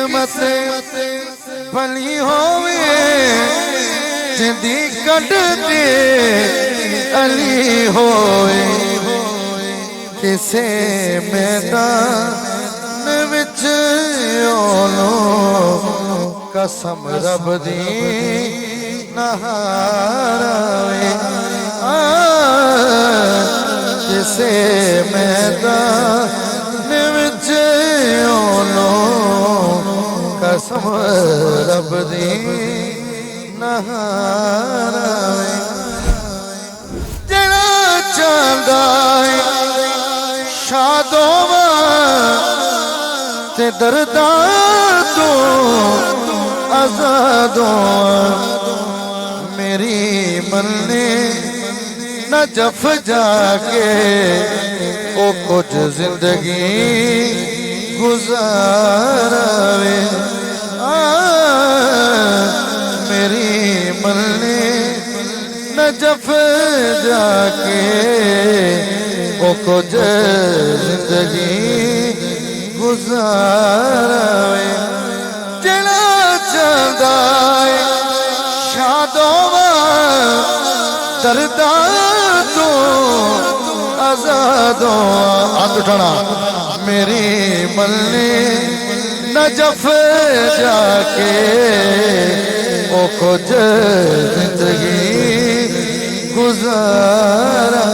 किस्मत भली होवे जिंदी कटते अली होए किसे मैदान विच ओलो कसम रब दी नहारावे किसे मैदान विच ओलो कसम रब दी नहारावे जड़ा चांदा शादोवा ते दरदार तो आजादों मेरी मन्ने न जफ जाके ओ कुछ जिंदगी गुजारावे मेरी मन्ने न जफ जाके ओ कुछ जिंदगी गुजारावे जड़ा चांदा शादोवा दरदार तो आजादों हाथ उठाना मेरी मल्ली न जफ जाके ओ कुछ जिंदगी गुजारा